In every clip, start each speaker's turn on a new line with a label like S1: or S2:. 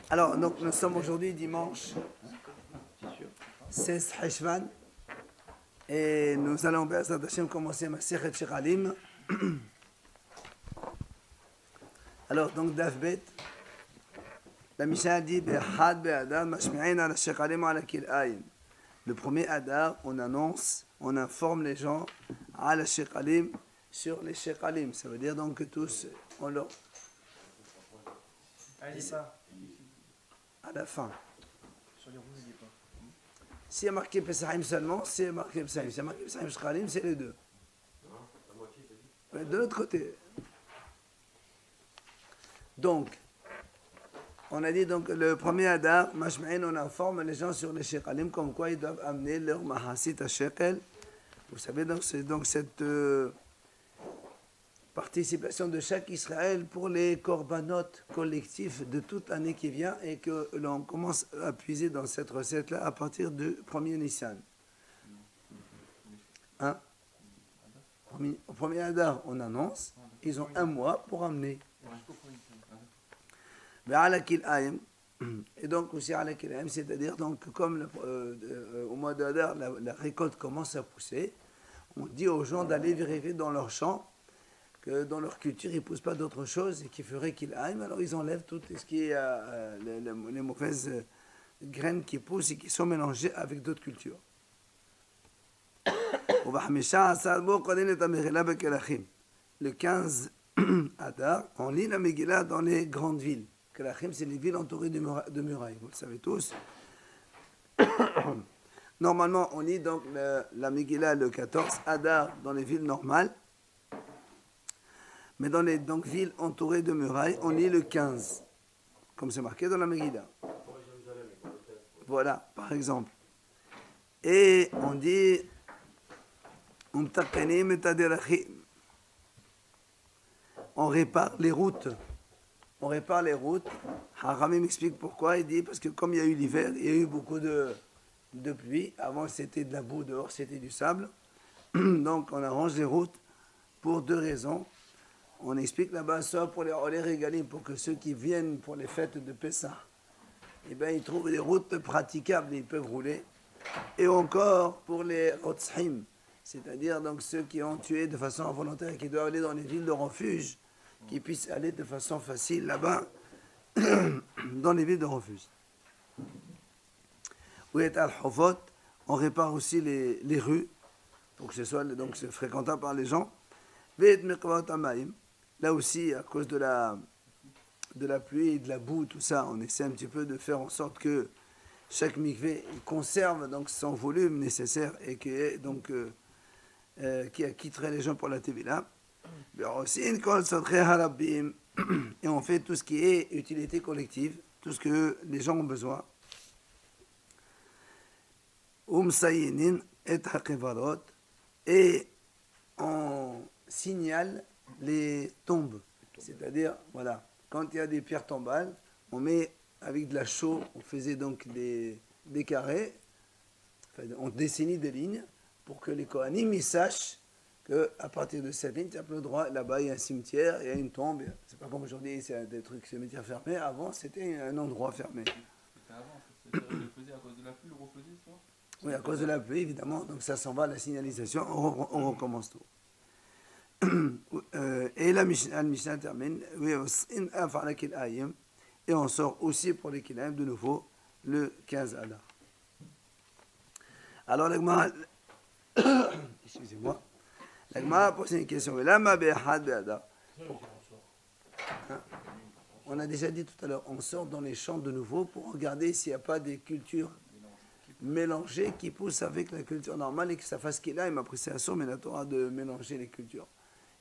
S1: Alors, donc, nous sommes aujourd'hui dimanche 16 Heshvan et nous allons Be'ezrat Hashem commencer Masechet Shekalim. Alors, donc, Daf Bet, la Mishnah dit Be'had Be'adar Mashmi'in ala Shekalim ala Kil'ayin. Le premier Adar, on annonce, on informe les gens ala Shekalim sur les Shekalim. Ça veut dire donc que tous, on leur. À la fin.
S2: Sur les roues, il n'y est pas.
S1: S'il y a marqué Pesachim seulement, c'est marqué Pesachim. S'il y a marqué Pesachim Shekalim, c'est les deux. Ouais, de l'autre côté. Donc, on a dit donc le premier Adar, Mashma'in, on informe les gens sur les Shekalim, comme quoi ils doivent amener leur Mahasit à Shekel. Vous savez, donc c'est donc cette participation de chaque Israël pour les corbanotes collectifs de toute l'année qui vient et que l'on commence à puiser dans cette recette-là à partir du 1er Nissan. Hein? Au premier Adar, on annonce, ils ont un mois pour amener. Et donc aussi ala Kil'ayim, c'est-à-dire donc comme au mois d'Adar, la récolte commence à pousser, on dit aux gens d'aller vérifier dans leurs champs que dans leur culture, ils ne poussent pas d'autre chose et qui ferait qu'ils aiment. Alors ils enlèvent tout ce qui est les mauvaises graines qui poussent et qui sont mélangées avec d'autres cultures. Le 15 Adar, on lit la Megillah dans les grandes villes. Kelachim, c'est les villes entourées de murailles, vous le savez tous. Normalement, on lit donc la Megillah le 14 Adar dans les villes normales. Mais dans les villes entourées de murailles, on lit le 15, comme c'est marqué dans la Megillah. Voilà, par exemple. Et on dit on répare les routes. On répare les routes. Haramim m'explique pourquoi. Il dit parce que comme il y a eu l'hiver, il y a eu beaucoup de pluie. Avant, c'était de la boue, dehors, c'était du sable. Donc, on arrange les routes pour deux raisons. On explique là-bas ça pour les régalim, pour que ceux qui viennent pour les fêtes de Pessah, eh bien, ils trouvent des routes praticables, ils peuvent rouler. Et encore pour les rotzhim, c'est-à-dire donc ceux qui ont tué de façon involontaire et qui doivent aller dans les villes de refuge, qui puissent aller de façon facile là-bas, dans les villes de refuge. Où est al-Hofot, on répare aussi les rues, pour que ce soit donc fréquentable par les gens. Là aussi, à cause de la pluie et de la boue, tout ça, on essaie un petit peu de faire en sorte que chaque mikvé conserve donc son volume nécessaire et qui acquitterait les gens pour la Tevila. Et on fait tout ce qui est utilité collective, tout ce que les gens ont besoin. Et on signale les tombes. C'est-à-dire, voilà, quand il y a des pierres tombales, on met avec de la chaux, on faisait donc des carrés, enfin, on dessinait des lignes pour que les Kohanim ils sachent qu'à partir de cette ligne, tu as le droit, là-bas il y a un cimetière, il y a une tombe, c'est pas comme aujourd'hui, c'est des trucs, cimetières fermés, avant c'était un endroit fermé.
S2: C'était avant, c'est-à-dire le faisait à cause de la pluie, le refaisait, ça?
S1: Oui, à cause de la pluie, évidemment, donc ça s'en va, la signalisation, on recommence tout. Et la Mishnah termine, et on sort aussi pour les Kilayim de nouveau le 15 Adar. Alors la Gemara, excusez-moi, la Gemara a posé une question. On a déjà dit tout à l'heure, on sort dans les champs de nouveau pour regarder s'il n'y a pas des cultures mélangées qui poussent avec la culture normale et que ça fasse qu'il a, mais après c'est un mais la Torah de mélanger les cultures.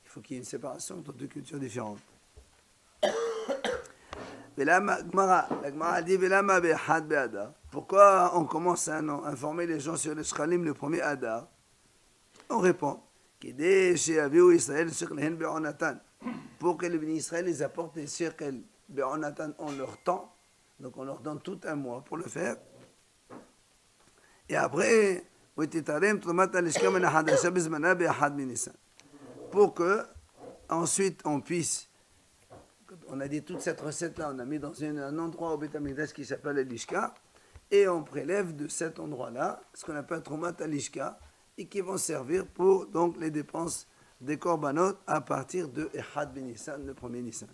S1: Il faut qu'il y ait une séparation entre deux cultures différentes. La Gemara dit pourquoi on commence à informer les gens sur les Shekalim le premier Adar? On répond pour que les bénis Israël les apportent les Shekel Be'onatan en leur temps, donc on leur donne tout un mois pour le faire. Et après, pour que ensuite on puisse On a dit toute cette recette-là, on a mis dans un endroit au Beth Amikdash qui s'appelle l'Ishka, et on prélève de cet endroit-là ce qu'on appelle Troumat al-Ishka, et qui vont servir pour donc les dépenses des korbanot à partir de Echad Ben Nissan, le premier Nissan.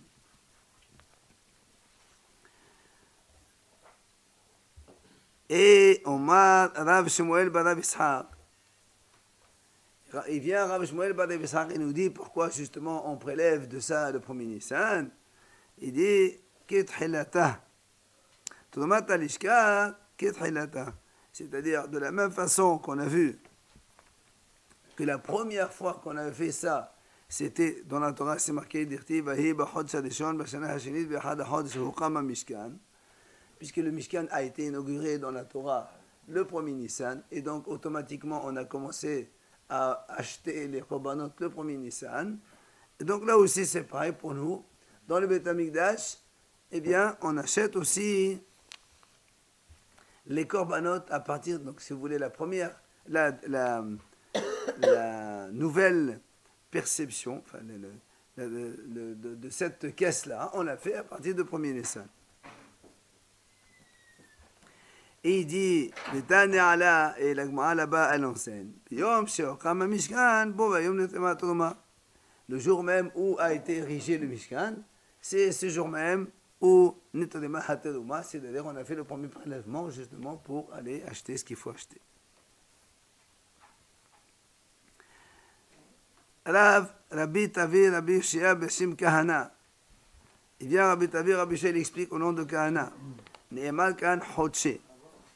S1: Et Omar Rav Shmuel Barav Ishaq. Il vient Rav Shmuel Barav Ishaq et nous dit pourquoi justement on prélève de ça le premier Nissan. Il dit Kethilata. Troumat al-Ishka Kethilata. C'est-à-dire de la même façon qu'on a vu que la première fois qu'on avait fait ça, c'était dans la Torah, c'est marqué Dirti Vahi Bachod Sadeshon Bashana Hashinit Bechad Achod Shehukam Mishkan. Puisque le Mishkan a été inauguré dans la Torah le premier Nissan, et donc automatiquement on a commencé à acheter les korbanot le premier Nissan. Et donc là aussi c'est pareil pour nous. Dans le Beth Amikdash, eh bien on achète aussi les korbanot à partir, donc si vous voulez la première, la nouvelle perception enfin, de cette caisse-là, on l'a fait à partir du premier Nissan. Et il dit, et la Gemara là-bas, elle enseigne. Le jour même où a été érigé le Mishkan, c'est ce jour même où, c'est-à-dire on a fait le premier prélèvement justement pour aller acheter ce qu'il faut acheter. Rabbi Tavi, Rabbi Shia, Beshim Kahana. Il vient Rabbi Tavi, Rabbi Shia, il explique au nom de Kahana. Ne'emal Kahan Chodshi.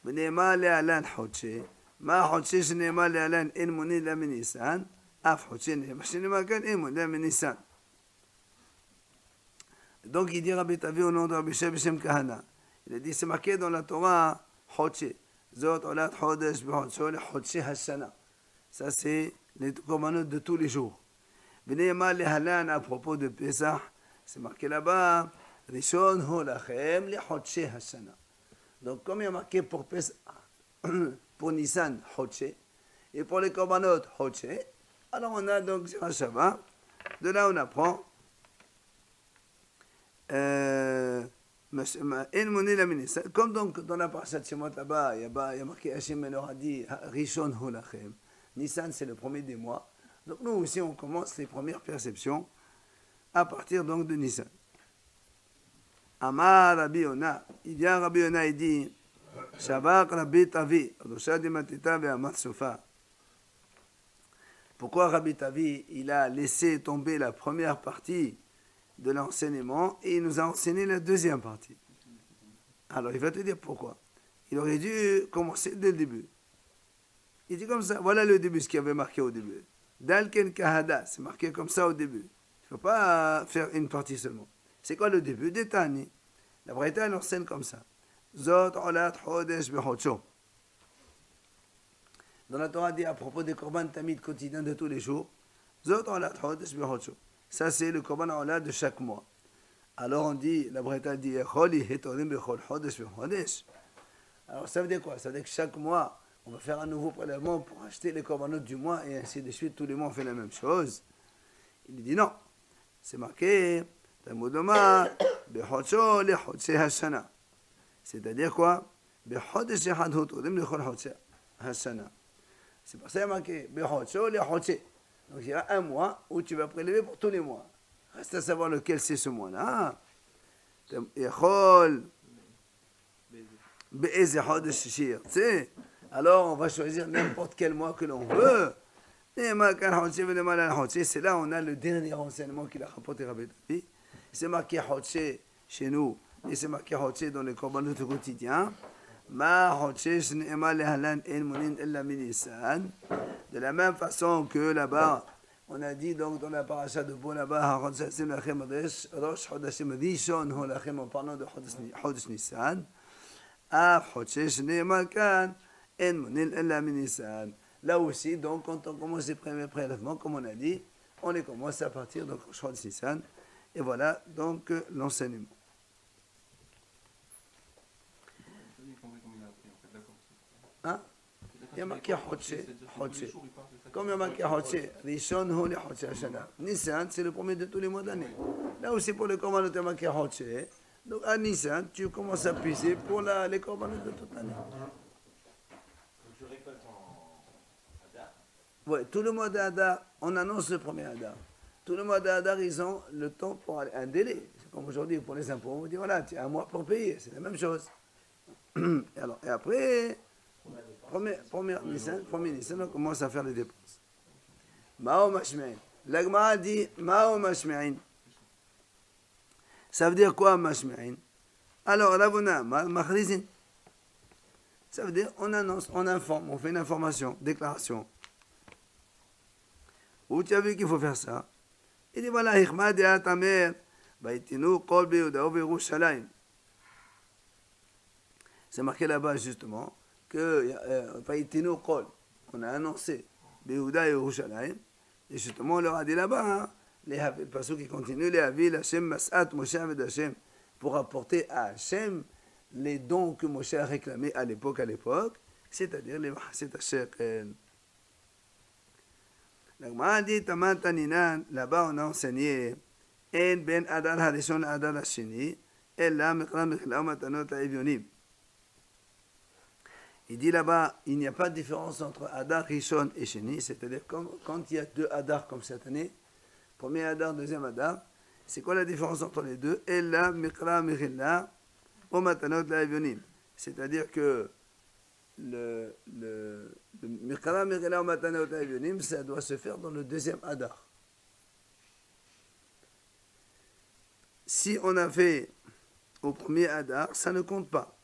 S1: ונאמר להלן חודשי, מה החודשי שנאמר להלן אין מוני לה מניסן, אף חודשי שנאמר כאן אין מוני לה מניסן. Donc il dit Rabbi Tavi au nom de Rabbi Shia Beshem Kahana. Il a dit c'est marqué dans la Torah חודשי. זאת עולת חודש בחודשו לחודשי השנה. Ça c'est les korbanot de tous les jours. ונאמר להלן à propos de Pesach, c'est marqué là-bas, ראשון הוא לכם לחודשי השנה. Donc, comme il y a marqué pour Nissan, Hodche, et pour les korbanot, Hodche, alors on a donc Zera Shabbat. De là, on apprend comme donc dans la parashat Shemot là-bas, il y a marqué Hashem leur a dit Rishon Hu Lachem. Nissan, c'est le premier des mois. Donc, nous aussi, on commence les premières perceptions à partir donc de Nissan. Amar Rabbi Yona, il vient Rabbi Yona, il dit Shavak Rabbi Tavi, Roshad Matita ve'Amat Sofa. Pourquoi Rabbi Tavi, il a laissé tomber la première partie de l'enseignement et il nous a enseigné la deuxième partie? Alors il va te dire pourquoi. Il aurait dû commencer dès le début. Il dit comme ça, voilà le début, ce qu'il avait marqué au début. Dalken Kahada, c'est marqué comme ça au début. Il ne faut pas faire une partie seulement. C'est quoi le début? Des Tani. La Braïta, elle enseigne comme ça. Zot olat chodesh bechodsho. Dans la Torah dit à propos des korban tamid quotidiens de tous les jours, Zot olat chodesh bechodsho. Ça c'est le korban olat de chaque mois. Alors on dit, la Braïta dit, Choli hetorim bechol chodesh bechodesh. Alors ça veut dire quoi? Ça veut dire que chaque mois, on va faire un nouveau prélèvement pour acheter les korbanot du mois et ainsi de suite. Tous les mois on fait la même chose. Il dit non. C'est marqué. C'est-à-dire quoi? C'est pour ça qu'il y a marqué donc il y a un mois où tu vas prélever pour tous les mois. Reste à savoir lequel c'est ce mois-là. Alors on va choisir n'importe quel mois que l'on veut. C'est là où on a le dernier renseignement qu'il a rapporté Rabbi Tavi. C'est marqué Hodshé chez nous et c'est marqué Hodshé dans les korbanot quotidiens. De la même façon que là-bas, on a dit donc dans la paracha de Bo là-bas, en parlant de Chodesh Nissan, là aussi, donc, quand on commence les premiers prélèvements, comme on a dit, on les commence à partir de Chodesh Nissan. Et voilà donc l'enseignement. Hein? il y a marqué Hodsh. Comme il y a marqué Hodsh, Rishon hu le Hodsh Hashana. Nissan, c'est le premier de tous les mois de l'année. Là aussi, pour les commandants, il y a marqué Hodsh. Donc à Nissan, tu commences à puiser pour les commandants de toute l'année.
S3: Tu récoltes en Hadar.
S1: Oui, tout le mois d'Adar, on annonce le premier Hadar. Tout le mois d'Adar, ils ont le temps pour un délai. C'est comme aujourd'hui pour les impôts. On vous dit voilà, tu as un mois pour payer. C'est la même chose. Et après, premier Nissan, on commence à faire les dépenses. Mao Mashme'in. L'Agmara dit Mao Mashme'in. Ça veut dire quoi Mashme'in? Alors, Ravuna, Machrizin. Ça veut dire on annonce, on informe, on fait une information, déclaration. Où tu as vu qu'il faut faire ça? Il dit voilà, Hichmad et Atamer, Baitinu, Kol Beyuda, Yerushalayim. C'est marqué là-bas justement que Baitinu, Kol, on a annoncé Beyuda et Yerushalayim. Et justement, on leur a dit là-bas, le passage qui continue, les Havil, Hashem, Mas'at, Moshe, Aved Hashem, pour apporter à Hashem les dons que Moshe a réclamés à l'époque, c'est-à-dire les Mahaset Hashem. L'Agmara dit, Tamantaninan, là-bas on a enseigné, En ben Adar Harishon Adar Hashini, Ella Mechla Mechla Matanot Ha'evyonim. Il dit là-bas, il n'y a pas de différence entre Adar Rishon et Sheni, c'est-à-dire quand il y a deux Adar comme cette année, premier Adar, deuxième Adar, c'est quoi la différence entre les deux? Ella Mechla Mechla Matanot Ha'evyonim. C'est-à-dire que le Mikra Mechela Matanot Ha'evyonim, ça doit se faire dans le deuxième Adar. Si on a fait au premier Adar, ça ne compte pas.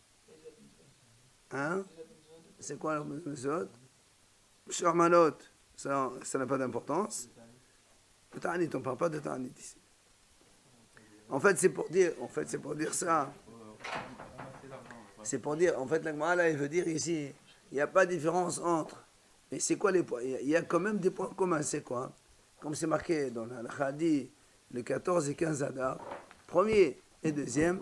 S1: Hein? C'est quoi la méthode? Sharmanot, ça n'a pas d'importance. Le Ta'anit, on ne parle pas de Ta'anit ici. En fait, c'est pour dire ça. C'est pour dire, en fait, l'Agmara, il veut dire ici, il n'y a pas de différence entre. Et c'est quoi les points? Il y a quand même des points communs, c'est quoi? Comme c'est marqué dans la Khadi, le 14 et 15 Adar, premier et deuxième,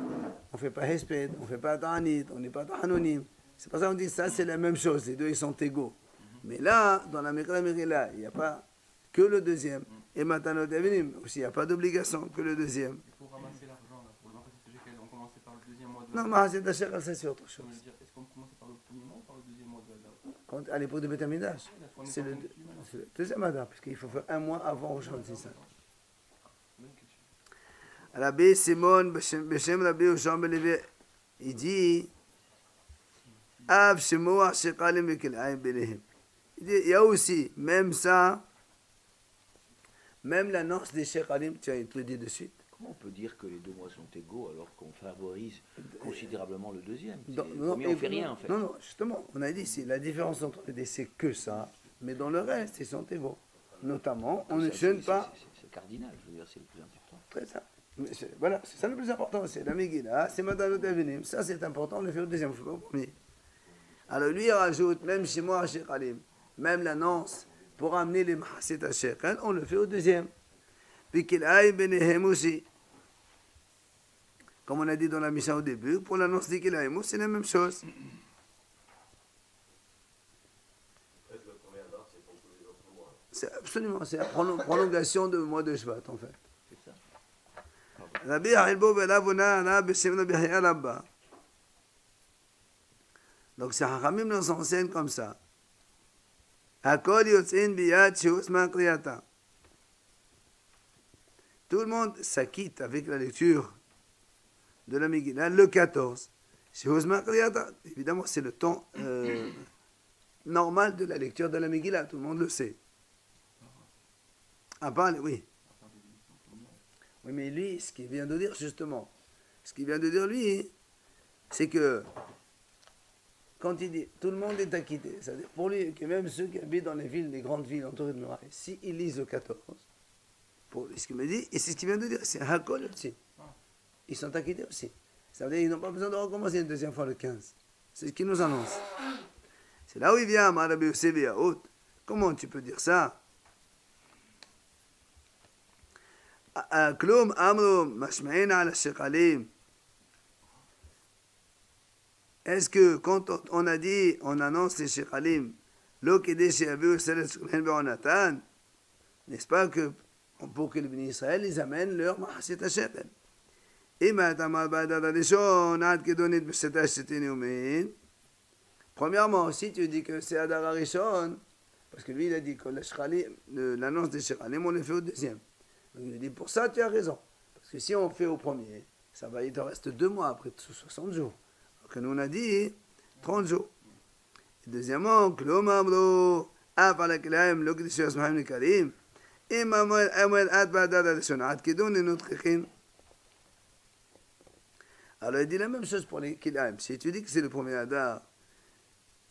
S1: on ne fait pas Hesped, on ne fait pas Ta'anit, on n'est pas Ta'anonim. C'est pour ça qu'on dit ça, c'est la même chose, les deux ils sont égaux. Mais là, dans la Mekra Mekila, il n'y a pas que le deuxième. Et Matanot Ha'evyonim, aussi, il n'y a pas d'obligation que le deuxième.
S2: Il faut ramasser l'argent, là, pour le Mahaset Shekel, on commençait par le deuxième mois de
S1: Non, Mahaset Hashem, ça c'est autre chose.
S2: Est-ce qu'on commençait par le premier mois ou par le deuxième mois de Hadar?
S1: À l'époque de Beth Amidash, c'est le deuxième Adar, puisqu'il faut faire un mois avant Rosh Hashanah. Rabbi Simon, Beshem Rabbi Osham Belevi, il dit Av Shemoah Shekalim Vekel'ayim Belehem. Il dit, il y a aussi, même ça, même l'annonce des Shekalim, tiens, il te le dit de suite.
S3: Comment on peut dire que les deux mois sont égaux alors qu'on favorise considérablement le deuxième?
S1: Non,
S3: Premier, on fait rien en fait.
S1: Non, justement, on a dit, c'est la différence entre les deux, c'est que ça, mais dans le reste, ils sont égaux. Notamment, on ne jeûne pas.
S3: C'est cardinal, je veux dire, c'est le plus important.
S1: Très ça. Voilà, c'est ça le plus important, c'est la Megillah, c'est Matanot Ha'evyonim, ça c'est important, on le fait au deuxième, il ne faut pas au premier. Alors lui, il rajoute, même chez moi, chez Khalim, même l'annonce pour amener les Mahaset Hashem, on le fait au deuxième. Puis qu'il aille Benehem aussi. Comme on a dit dans la mission au début, pour l'annonce de qu'il aille, c'est la même chose. C'est absolument, c'est la prolongation du mois de Shvat en fait.
S3: C'est ça.
S1: Rabbi Ha'ilbo Belavuna, Rabbi Shimon Bechia là-bas. Donc c'est Hachamim nous enseigne comme ça. Hakol yotzin biyad sheusma kriyata. Tout le monde s'acquitte avec la lecture de la Megillah le 14. Sheusma kriyata. Évidemment, c'est le temps normal de la lecture de la Megillah, tout le monde le sait. Ah, parle, oui. Oui, mais lui, ce qu'il vient de dire justement, lui, c'est que quand il dit tout le monde est acquitté, c'est-à-dire pour lui que même ceux qui habitent dans les villes, les grandes villes entourées de murailles, s'ils lisent le 14, pour ce qu'il me dit, et c'est ce qu'il vient de dire, c'est Hakol aussi. Ils sont acquittés aussi. Ça veut dire qu'ils n'ont pas besoin de recommencer une deuxième fois le 15. C'est ce qu'il nous annonce. C'est là où il vient, Rabbi Yosef Yaout. Comment tu peux dire ça? Klum amru mashma'in ala shekalim. Est-ce que quand on a dit, on annonce les shekalim, Lo kede sheyaviu seret shekhen be'onatan. N'est-ce pas que pour que les bénis Israël, ils amènent leur mahasit ha-shekel. Premièrement, si tu dis que c'est Adar Arishon, parce que lui il a dit que l'annonce des Shiralim, on le fait au deuxième. Donc il dit pour ça tu as raison. Parce que si on fait au premier, ça va, il te reste 2 mois après 60 jours. Alors que nous on a dit 30 jours. Et deuxièmement, Klomamro, Afalakilaim, Lokidishu Asmaim Nikarim, Imamel Amel Ad Badad Arishon, Ad Kidon et notre Khin. Alors il dit la même chose pour les Kilaim. Si tu dis que c'est le premier Adar,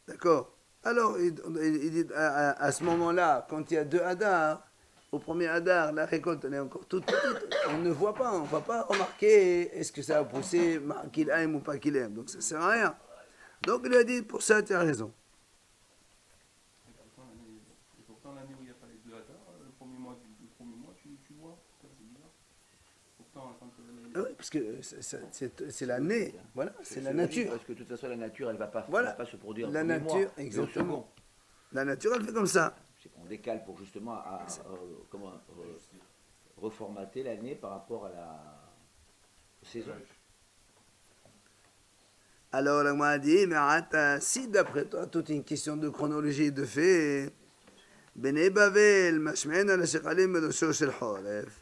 S1: d'accord. Alors il dit à ce moment-là, quand il y a 2 Adar, au premier Adar, la récolte elle est encore toute petite. On ne voit pas, on ne va pas remarquer est-ce que ça a poussé Kilaim ou pas Kilaim. Donc ça ne sert à rien. Donc il a dit pour ça tu as raison.
S2: Et pourtant l'année où il n'y a pas les 2 Adar, le premier mois, tu vois, c'est bizarre. Pourtant, quand
S1: oui, parce que c'est l'année, voilà, c'est la nature.
S3: Parce que de toute façon, la nature, elle ne va pas se produire
S1: la
S3: le
S1: nature,
S3: mois,
S1: exactement. La nature, elle fait comme ça.
S3: C'est qu'on décale pour justement reformater l'année par rapport à la saison.
S1: Alors, la m'a dit, mais si d'après toi, toute une question de chronologie de fait, Bnei Bavel, Mashmein al Shekalim Melosho Shel Choref.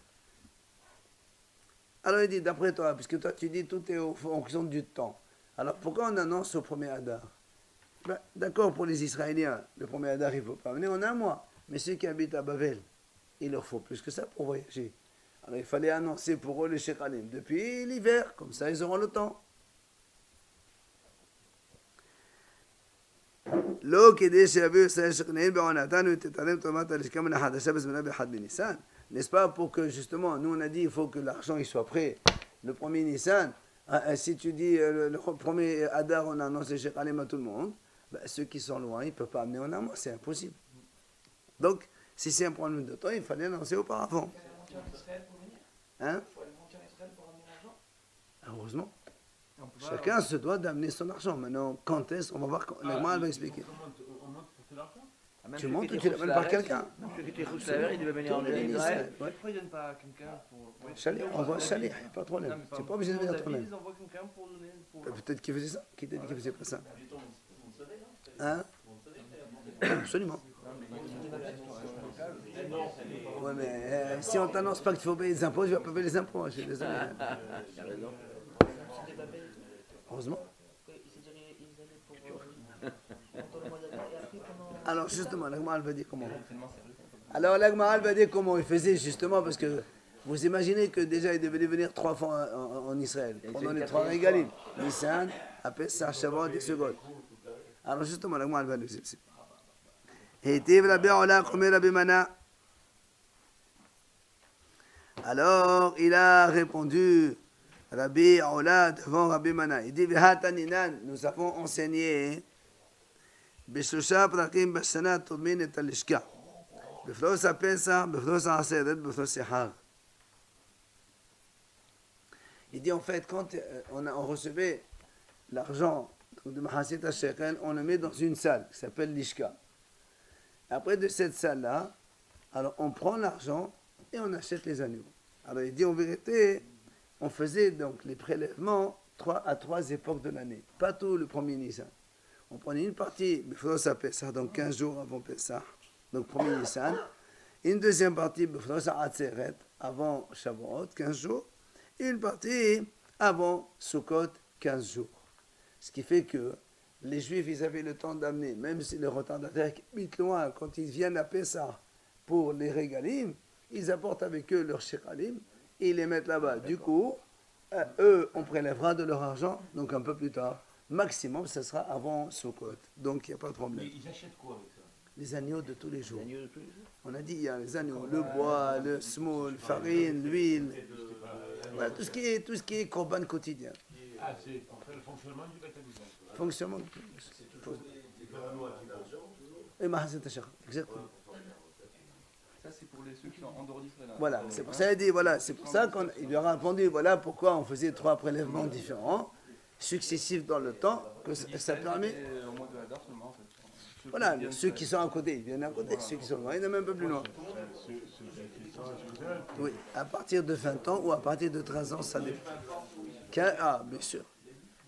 S1: Alors il dit, d'après toi, puisque toi tu dis tout est en fonction du temps, alors pourquoi on annonce au premier Adar? Ben, d'accord, pour les Israéliens, le premier Adar il ne faut pas venir en 1 mois, mais ceux qui habitent à Bavel, il leur faut plus que ça pour voyager. Alors il fallait annoncer pour eux le Shekalim depuis l'hiver, comme ça ils auront le temps. N'est-ce pas, pour que justement, nous on a dit il faut que l'argent il soit prêt le premier Nissan. Si tu dis le premier Adar on a annoncé Shekalim à tout le monde, ben, ceux qui sont loin ils ne peuvent pas amener en amont, c'est impossible. Donc si c'est un problème de temps, il fallait annoncer auparavant. Hein? Heureusement. Chacun se doit d'amener son argent. Maintenant, quand est-ce, on va voir, l'Agma va expliquer.
S2: on monte pour tout l'argent.
S1: Tu montes ou tu l'amènes par quelqu'un?
S3: Ceux qui étaient Roussaver, ils devaient venir en Israël.
S2: Pourquoi ils ne donnent pas à quelqu'un pour...
S1: Chalet, on voit Chalet, pas de problème. Tu n'es pas obligé de venir toi-même.
S2: Ils envoient quelqu'un pour donner...
S1: Peut-être qu'il faisait ça. Qui t'a dit qu'il faisait pas ça? Hein? Absolument. Ouais, mais si on t'annonce pas qu'il faut payer les impôts, je vais pas payer les impôts. Je suis désolé. Heureusement. Alors justement, l'Agma va dire comment. Alors l'Agma va dire comment il faisait justement parce que vous imaginez que déjà il devait venir 3 fois en Israël pendant les 3 régalim. Nissan, Pessah, Shavuot et Sukkot. Alors justement l'Agma va nous expliquer. Alors il a répondu Rabbi Ola devant Rabbi Mana. Il dit nous avons enseigné בשלושה פרקים בשנה תורמים את הלשכה. בפרוס הפסח, בפרוס העשרת, בפרוס החג. Il dit en fait, quand on recevait l'argent de Mahasit HaShekel, on le met dans une salle qui s'appelle l'Ishka. Après de cette salle-là, alors on prend l'argent et on achète les agneaux. Alors il dit en vérité, on faisait donc les prélèvements à 3 époques de l'année, pas tout le premier Nissan. On prenait une partie, Befrosa Pessah, donc 15 jours avant Pessah, donc premier Nissan. Une deuxième partie, Befrosa Atzeret, avant Shavuot, 15 jours. Et une partie avant Sukkot, 15 jours. Ce qui fait que les Juifs, ils avaient le temps d'amener, même si les retardataires habitent loin, quand ils viennent à Pessah pour les régalim, ils apportent avec eux leurs shekalim et ils les mettent là-bas. Du coup, eux, on prélèvera de leur argent, donc un peu plus tard. Maximum, ce sera avant Sukkot. Donc, il n'y a pas de problème.
S2: Mais ils achètent quoi avec ça?
S1: Les agneaux de tous les jours. On a dit, il y a les agneaux, le bois, le semoule, farine, l'huile. Voilà, tout ce qui est korban quotidien.
S4: Ah, c'est pour faire le fonctionnement du bêta-business.
S1: Fonctionnement. Et Mahaset HaShekel, exactement.
S2: Ça, c'est pour ceux qui sont en dehors d'Israël.
S1: Voilà, c'est pour ça qu'il dit, voilà, c'est pour ça qu'il lui a répondu, voilà pourquoi on faisait 3 prélèvements différents, successifs dans le temps, que ça permet.
S2: Au mois de Hadar seulement, en fait.
S1: Voilà, ceux qui sont à côté, ils viennent à côté. Ceux qui sont loin, ils viennent un peu plus loin.
S4: Ceux qui sont à Jérusalem.
S1: Oui, à partir de 20 ans ou à partir de 13 ans, ça dépend. Ah, bien sûr.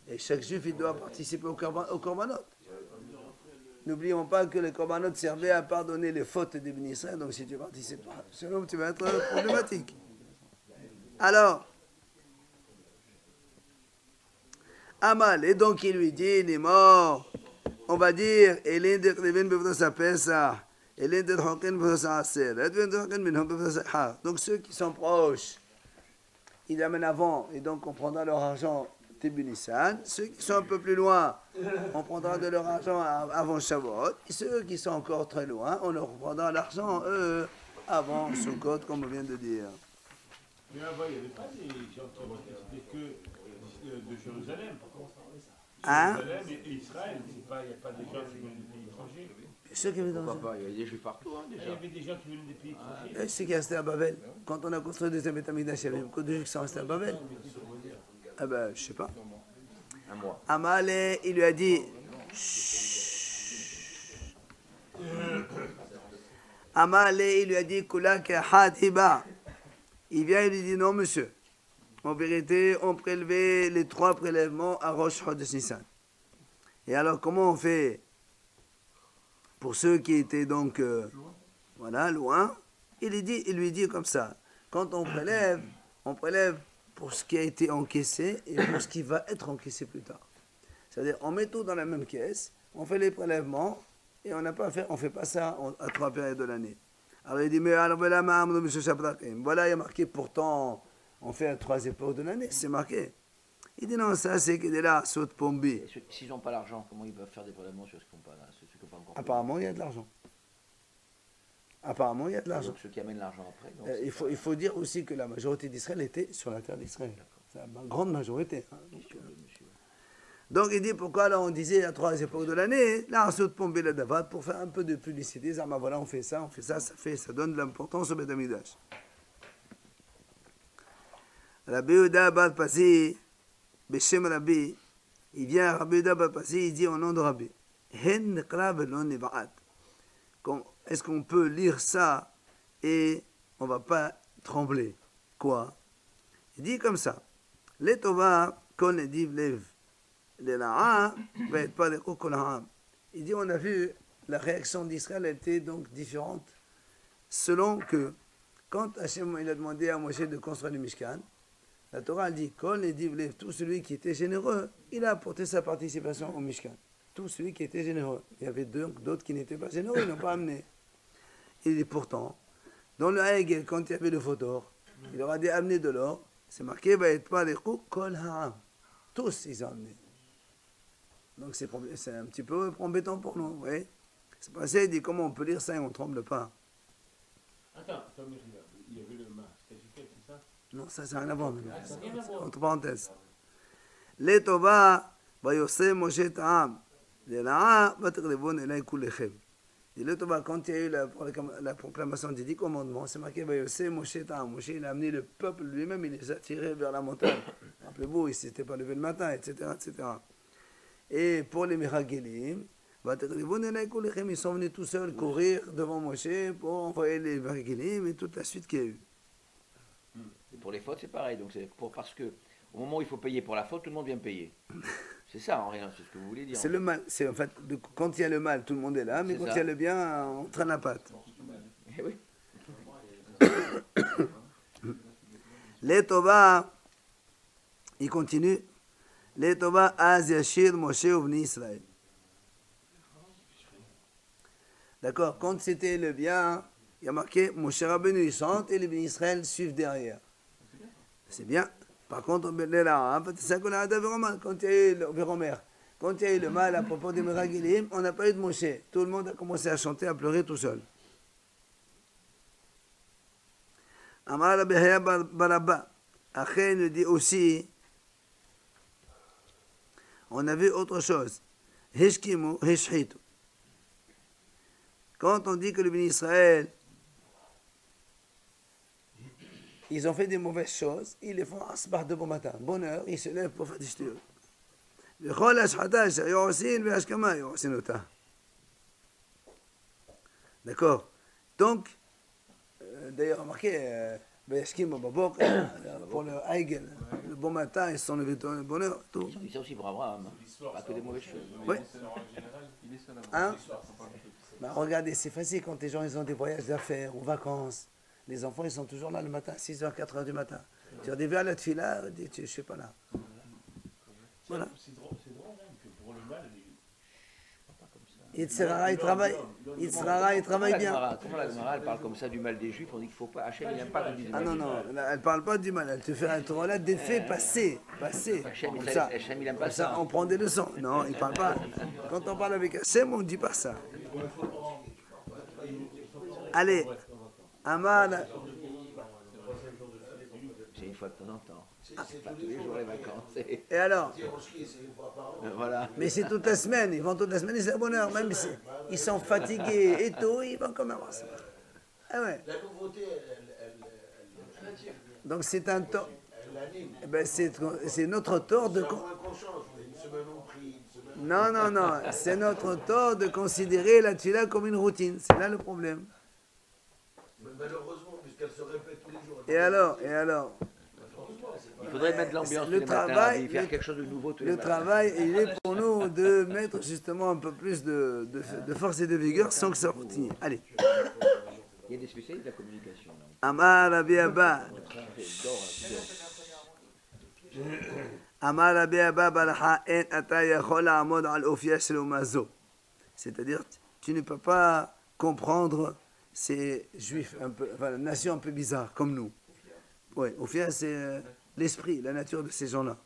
S1: Et chaque juif, il doit participer au korbanot. N'oublions pas que les korbanot servaient à pardonner les fautes des bénis Israël. Donc si tu ne participes pas, sinon tu vas être problématique. Alors, Amal, et donc il lui dit, il est mort. On va dire, donc ceux qui sont proches, ils amènent avant, et donc on prendra leur argent Tibnissan. Ceux qui sont un peu plus loin, on prendra de leur argent avant Shavuot. Et ceux qui sont encore très loin, on leur prendra l'argent, eux, avant Sukkot, comme on vient de dire.
S4: Mais avant, il n'y avait pas des gens qui représentaient que de Jérusalem.
S1: Hein?
S4: Jérusalem et Israël, il n'y a pas des gens qui viennent des pays étrangers.
S1: Ceux qui
S3: Pourquoi pas? Il y avait des juifs partout, hein,
S4: Il y
S3: déjà.
S4: avait des gens qui venaient des pays étrangers.
S1: C'est qui est resté à Babel. Quand on a construit le deuxième Betamikdash, il y avait beaucoup de gens qui sont restés à Babel. Ah ben, je sais pas.
S3: Un mois.
S1: Amalé, il lui a dit. Amalé, il lui a dit Kulak Hatiba. Il vient et lui dit non, monsieur. En vérité, on prélevait les 3 prélèvements à Rosh Chodesh Nissan. Et alors, comment on fait pour ceux qui étaient donc voilà, loin? Il lui dit comme ça. Quand on prélève pour ce qui a été encaissé et pour ce qui va être encaissé plus tard. C'est-à-dire, on met tout dans la même caisse, on fait les prélèvements et on fait pas ça à 3 périodes de l'année. Alors il dit, mais alors voilà, il y a marqué pourtant, on fait à 3 époques de l'année, c'est marqué. Il dit non, ça c'est qu'il est là, saute pombi.
S3: S'ils n'ont pas l'argent, comment ils peuvent faire des prélèvements sur ceux qui n'ont pas, pas encore?
S1: Apparemment, il y a de l'argent. Apparemment, il y a de l'argent.
S3: Donc ceux qui amènent l'argent après. Donc
S1: Il faut dire aussi que la majorité d'Israël était sur la terre d'Israël. C'est la grande majorité. Hein. Donc il dit pourquoi là on disait à 3 époques de l'année, là on saute pomber le davat pour faire un peu de publicité. Ça, voilà, on fait ça, ça donne de l'importance au Beth Amikdash. Rabbi Yehuda Bar Pasi, Beshem Rabbi, il vient à Rabbi Yehuda Bar Pasi, il dit au nom de Rabbi, Hen Nekra Velon Nevaat. Est-ce qu'on peut lire ça et on ne va pas trembler? Quoi? Il dit comme ça. Letova kol nediv lev lela'a va être pas de kol. Il dit on a vu la réaction d'Israël était donc différente selon que quand Hachem il a demandé à Moshe de construire le Mishkan, la Torah a dit kol nediv lev, tout celui qui était généreux, il a apporté sa participation au Mishkan. Tout celui qui était généreux. Il y avait d'autres qui n'étaient pas généreux, ils n'ont pas amené. Il dit pourtant, dans le Hegel, quand il y avait le faux d'or, il leur a dit amener de l'or. C'est marqué, va être pas les coups, kol ha'am. Tous, ils ont amené. Donc c'est un petit peu embêtant pour nous, vous voyez. C'est passé, il dit comment on peut lire ça et on ne tremble pas.
S4: Attends, il y avait le mas. C'est ça?
S1: Non, ça c'est rien à voir maintenant.
S4: Ça n'a rien à voir.
S1: Entre parenthèses. Les Tova, va Yosef Moshe Ta'am. Les La'a, va Teklevon Elay Kulechem. Et le Tova, quand il y a eu la proclamation des 10 commandements, c'est marqué va Yosef Moshe Ta'am. Moshe, il a amené le peuple lui-même, il les a tirés vers la montagne. Rappelez-vous, il ne s'était pas levé le matin, etc., etc. Et pour les Meragelim, ils sont venus tout seuls courir devant Moshe pour envoyer les Meragelim et toute la suite qu'il y a eu.
S3: Et pour les fautes, c'est pareil. Donc parce que au moment où il faut payer pour la faute, tout le monde vient payer. C'est ça en rien, c'est ce que vous voulez dire.
S1: C'est le mal. C'est en fait quand il y a le mal, tout le monde est là, mais quand il y a le bien, on traîne la patte.
S3: Eh oui.
S1: Les Tova, il continue. Les Tova az yashir Moshe uvni Israël. D'accord. Quand c'était le bien, il y a marqué Moshe Rabbeinu il chante et les bénis Israël suivent derrière. C'est bien. Par contre, quand il y a eu le Véromer, quand il y a eu le mal à propos des Meragelim, on n'a pas eu de Moshe. Tout le monde a commencé à chanter, à pleurer tout seul. Amar Rabbi Haya Barabba. Achen nous dit aussi, on a vu autre chose. Heshkimu, heshhitu. Quand on dit que le béni Israël, ils ont fait des mauvaises choses, ils les font asbah de bon matin. Bonne heure, ils se lèvent pour faire des ch'tiout. D'accord. Donc, d'ailleurs, remarquez, Bayashkim au Babok, pour le Heigel, le bon matin, ils se sont levés de bonne heure. Tout.
S3: Ils ont dit ça aussi pour Abraham. Pas que des mauvaises choses.
S1: Oui.
S2: Il est seul à
S1: Hein? Bah, regardez, c'est facile quand les gens ils ont des voyages d'affaires ou vacances. Les enfants, ils sont toujours là le matin, 6h, 4h du matin. Tu as des verres à la tefila, je ne suis pas là. Voilà.
S4: C'est drôle hein, que pour le mal,
S1: Yitzhara, il travaille. Yitzhara, il travaille bien.
S3: Comment la Gemara, elle parle comme ça du mal des Juifs? On dit qu'il ne faut pas. Hachem, il n'aime pas qu'on dise du
S1: Ah
S3: mal
S1: non,
S3: des
S1: non,
S3: Juifs.
S1: elle ne parle pas du mal. Elle te fait un tour là des faits passés.
S3: Hachem,
S1: Comme ça.
S3: il n'aime pas
S1: Comme ça,
S3: ça.
S1: on prend des leçons. Non, il ne parle pas. Quand on parle avec Hachem, on ne dit pas ça. Allez, Amar.
S3: C'est une fois de temps en temps. C'est pas tous les jours les vacances.
S1: Et alors?
S3: Voilà.
S1: Mais c'est toute la semaine. Ils vont toute la semaine et c'est le bonheur. Même si ils sont fatigués et tout, ils vont quand même avoir ça. Ah ouais.
S5: La nouveauté,
S1: Donc c'est un tort. Eh ben, c'est notre tort de.
S5: moins qu'on change. Une semaine on prie, une semaine.
S1: Non, non, non. C'est notre tort de considérer la tefila comme une routine. C'est là le problème.
S5: Mais malheureusement, puisqu'elle se répète tous les jours.
S1: Et alors?
S3: Il faudrait mettre l'ambiance tous
S1: Le
S3: les matins,
S1: travail,
S3: faire quelque chose de nouveau tous les
S1: Le
S3: matins.
S1: travail, il est pour nous de mettre justement un peu plus de force et de vigueur sans que ça routine. Allez.
S3: Il y a des spécialistes de la communication. Là.
S1: Amar Rabbi Abba. Amar Rabbi Abba balacha en ata yachol la'amod al ofiya shel umma zo. C'est-à-dire, tu ne peux pas comprendre ces juifs, un peu, enfin, une nation un peu bizarre comme nous. Oui, ofiya, c'est l'esprit, la nature de ces gens-là.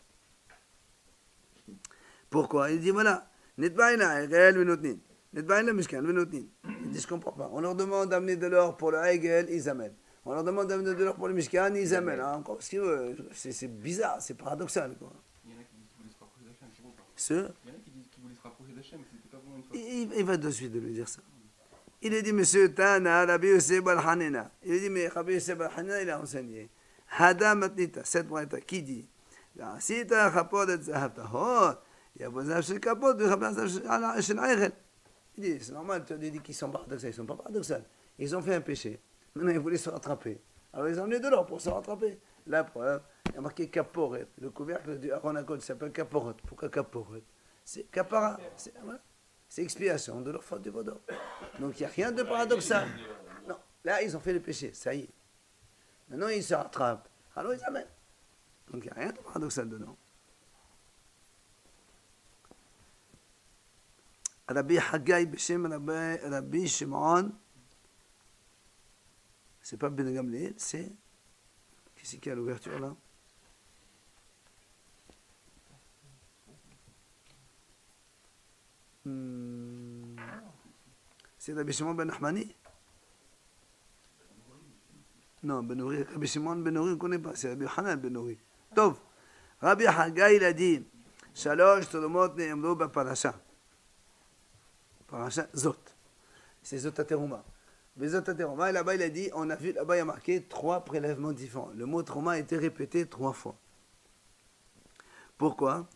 S1: Pourquoi? Il dit voilà, Netbaïna, Egel venotnin. Netbaïna Mishkan venotnin. Il dit je comprends pas. On leur demande d'amener de l'or pour le Egel, ils amènent. On leur demande d'amener de l'or pour le Mishkan, ils amènent. Alors, encore, c'est bizarre, c'est paradoxal. Quoi.
S2: Il y en a qui disent qu'ils voulaient se rapprocher d'Hachem, c'est bon pas.
S1: Ce,
S2: Il y en a qui disent qu'ils voulaient se rapprocher d'Hachem, c'était pas vraiment une fois.
S1: il va de suite de lui dire ça. Il a dit, monsieur Tana, Rabbi Yosef al-Hanina. Il a dit, mais Rabbi Yosef al-Hanina, il a enseigné. Hada matnita, cette braïta, qui dit, Sita chapot et zahav tahor, yavo zahav shel kapot, yavo zahav shel aichel. Il dit, c'est normal, tu as dit qu'ils sont paradoxaux. Ils ne sont pas paradoxaux. Ils ont fait un péché. Maintenant, ils voulaient se rattraper. Alors, ils ont amené de l'or pour se rattraper. La preuve, il y a marqué kaporet. Le couvercle du Aaron HaKodesh s'appelle kaporet. Pourquoi kaporet? C'est kapara. C'est expiation de leur faute de vaudor. Donc, il n'y a rien de paradoxal. Non, là, ils ont fait le péché. Ça y est. Maintenant, ils se rattrapent. Alors, ils amènent. Donc, il n'y a rien de paradoxal dedans. Rabbi Haggai Beshem Rabbi Shimon, c'est pas Ben Gamliel, c'est. Qu'est-ce qu'il y a à l'ouverture là? C'est Rabbi Shimon Ben Ahmani? Non, Ben Nouri, Rabbi Shimon Ben Nouri, on ne connaît pas, c'est Rabbi Hanan Ben Nouri. Tov, Rabbi Haggai, il a dit, Shalosh Tolomot Ne'emro B'Parasha. Parasha Zot. C'est Zot Ateruma. Mais Zot Ateruma, là-bas, il a dit, on a vu, là-bas, il y a marqué 3 prélèvements différents. Le mot Trouma a été répété 3 fois. Pourquoi?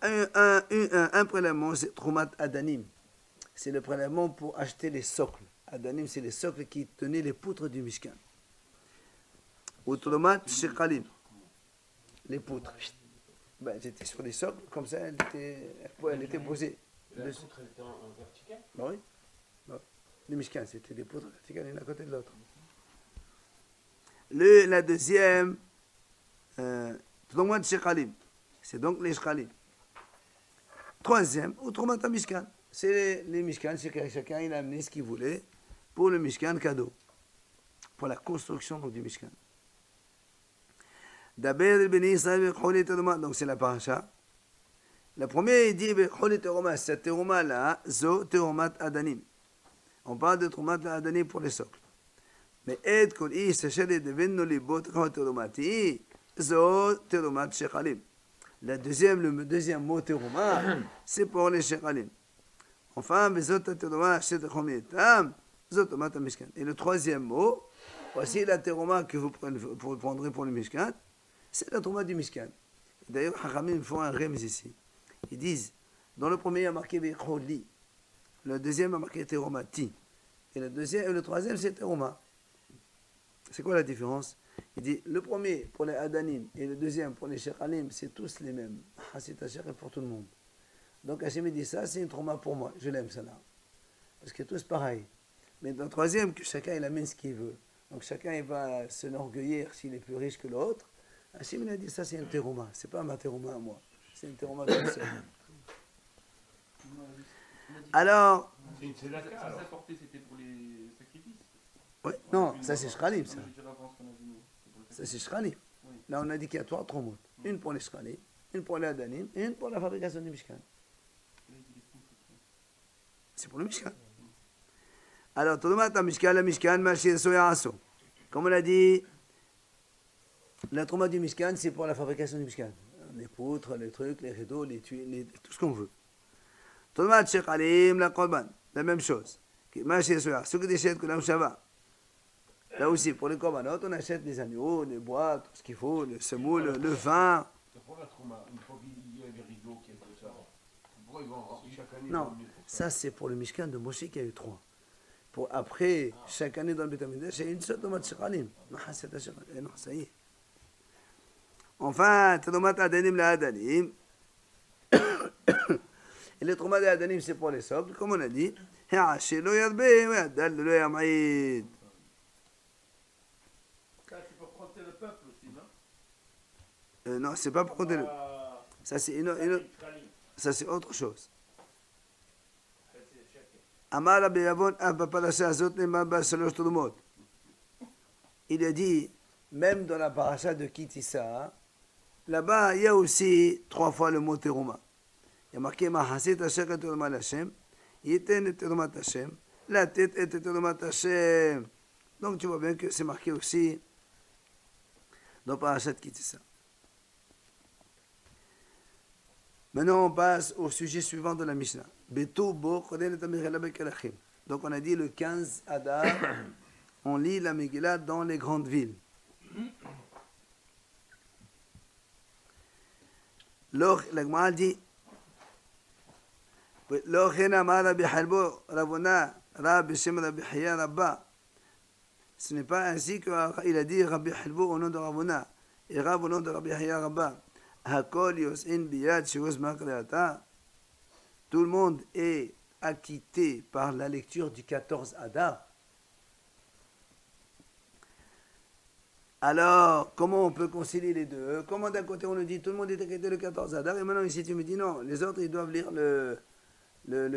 S1: Un prélèvement, c'est Troumat Adanim. C'est le prélèvement pour acheter les socles. Adanim, c'est les socles qui tenaient les poutres du Mishkan. Ou Troumat Shekalim. Les poutres. Ben, j'étais sur les socles, comme ça, elle était posée.
S4: La poutre était en vertical.
S1: Ben oui. Ben, les Mishkan, c'était des poutres verticales l'une à côté de l'autre. La deuxième, Troumat Shekalim. C'est donc les Shekalim. Troisième, ou Troumat Mishkan. C'est les Mishkan, c'est que chacun il a amené ce qu'il voulait pour le Mishkan cadeau. Pour la construction du Mishkan. D'abord, donc c'est la paracha. La première, il dit, cette teruma-là, zo terumat adanim. On parle de terumat adanim pour les socles. Mais aide kol ish sachet devenno libot terumati, zo terumat shekalim. Le deuxième mot teruma, c'est pour les shekalim. Enfin, bezot teruma shetechomitam, zo terumat mishkan. Et le troisième mot, voici la teruma que vous prendrez pour le mishkan. C'est la Trouma du Mishkan. D'ailleurs, Hachamim font un rems ici. Ils disent, dans le premier, il y a marqué Becholi. Le deuxième a marqué Teromati. et le troisième, c'est Teruma. C'est quoi la différence? Il dit, le premier pour les Adanim et le deuxième pour les Shekhalim, c'est tous les mêmes. C'est un Shekh pour tout le monde. Donc Hachem dit ça, c'est une Teruma pour moi. Je l'aime, ça là. Parce que tous pareil. Mais dans le troisième, que chacun il amène ce qu'il veut. Donc chacun il va s'enorgueillir s'il est plus riche que l'autre. Hachem il a dit ça, c'est une Teruma. C'est pas ma Teruma à moi. C'est une Teruma comme ça. Alors.
S4: C'est une tzedaka,
S2: Ça
S4: alors.
S2: porté, c'était pour les sacrifices.
S1: Ouais, non, ça c'est Shralim, ça.
S2: Non, je dirais avant ce qu'on a dit, nous. C'est pour le
S1: Ça c'est Shralim.
S2: Oui.
S1: Là on a dit qu'il y a trois tromoutes. Une pour les Shralim, une pour les Adanim et une pour la fabrication du Mishkan.
S2: Là, il dit les poutres, tout ça.
S1: C'est pour le Mishkan. Alors, Todomat Mishkan, la Mishkan, Mashir Soyaraso. Comme on l'a dit, la trauma du Mishkan, c'est pour la fabrication du Mishkan. Les poutres, les trucs, les rideaux, les tuiles, tout ce qu'on veut. Todomat Shekalim, la Korban, la même chose. Mashir Soyaraso, ce que déchets que la Shava. Là aussi, pour les Korbanot, on achète des agneaux, les bois, tout ce qu'il faut, le semoule, le vin.
S4: C'est pour la trauma, une fois qu'il y a les rideaux, qu'il y a tout ça. Pourquoi ils vont chaque année
S1: Non,
S4: ils vont mieux pour
S1: ça c'est pour le Mishkan de Moshe qui a eu trois. Pour après, chaque année dans le Beth Amikdash, il y a une seule tomate shekalim. Non, ça y est. Enfin, tomate adanim la adanim. Et les tomates adanim, c'est pour les sobres, comme on a dit. Ha'ashi lo yadbe, wa yadal lo yam'id.
S5: Ça, c'est pour compter le peuple aussi, non?
S1: Non, c'est pas pour compter le.
S4: Ah,
S1: Ça c'est
S4: Khalim.
S1: ça c'est autre chose.
S4: Ça, c'est chacun.
S1: Amar Rabbi Yavon, parasha azot nemar ba shalosh turumot. Il a dit, même dans la paracha de Kitissa, là-bas, il y a aussi trois fois le mot teruma. Il y a marqué Mahasit Asher et Teruma Hashem, Yiten et Teruma Hashem, la tête et Teruma Hashem. Donc tu vois bien que c'est marqué aussi dans paracha de Kitissa. Maintenant, on passe au sujet suivant de la Mishnah. Donc, on a dit le 15 Adar, on lit la Megillah dans les grandes villes. La Gemara dit ce n'est pas ainsi qu'il a dit Rabbi Halbo au nom de Ravuna et Rav au nom de Rabbi Haya Rabba. Tout le monde est acquitté par la lecture du 14 Adar. Alors, comment on peut concilier les deux? Comment d'un côté on nous dit tout le monde est acquitté le 14 Adar et maintenant ici tu me dis non, les autres ils doivent lire le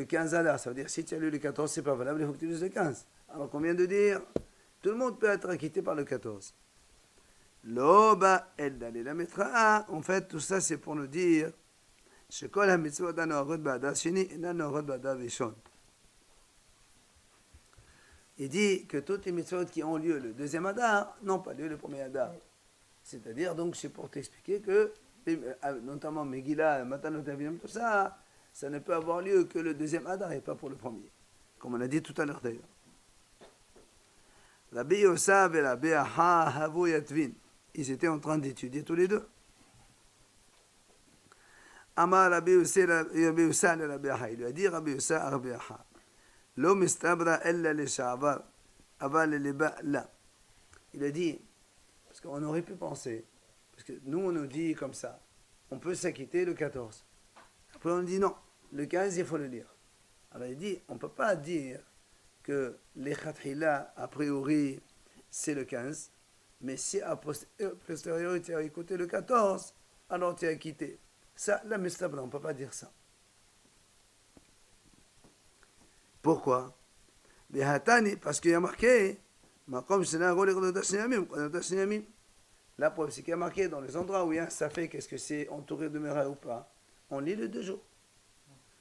S1: 15 Adar. Ça veut dire si tu as lu le 14 c'est pas valable, il faut que tu lises le 15. Alors qu'on vient de dire tout le monde peut être acquitté par le 14. L'oba el d'aller la mettra. En fait, tout ça c'est pour nous dire shekol ha-mitzvot hanoachot ba'adar sheni enan noachot ba'adar rishon. Il dit que toutes les mitzvot qui ont lieu le deuxième Adar n'ont pas lieu le premier Adar. C'est-à-dire, donc, c'est pour t'expliquer que, notamment Megillah, Matanot Avinim, tout ça, ça ne peut avoir lieu que le deuxième Adar et pas pour le premier. Comme on a dit tout à l'heure d'ailleurs. Rabbi Yossa et Rabbi Aha Havu Yatvin. Ils étaient en train d'étudier tous les deux. Amar Rabbi Yossa et Rabbi Aha. Il lui a dit Rabbi Yossa à Rabbi Aha. L'homme istabra ella le sha'avar, aval le ba la. Il a dit, parce qu'on aurait pu penser, parce que nous on nous dit comme ça, on peut s'acquitter le 14. Après on dit non, le 15 il faut le lire. Alors il dit, on ne peut pas dire que les khathila a priori c'est le 15, mais si a posteriori tu as écouté le 14, alors tu es acquitté. Ça, la mistabra, on ne peut pas dire ça. Pourquoi? Parce qu'il y a marqué la preuve c'est qu'il y a marqué dans les endroits où il y a un safek, qu'est-ce que c'est entouré de mera ou pas, on lit le 2 jours.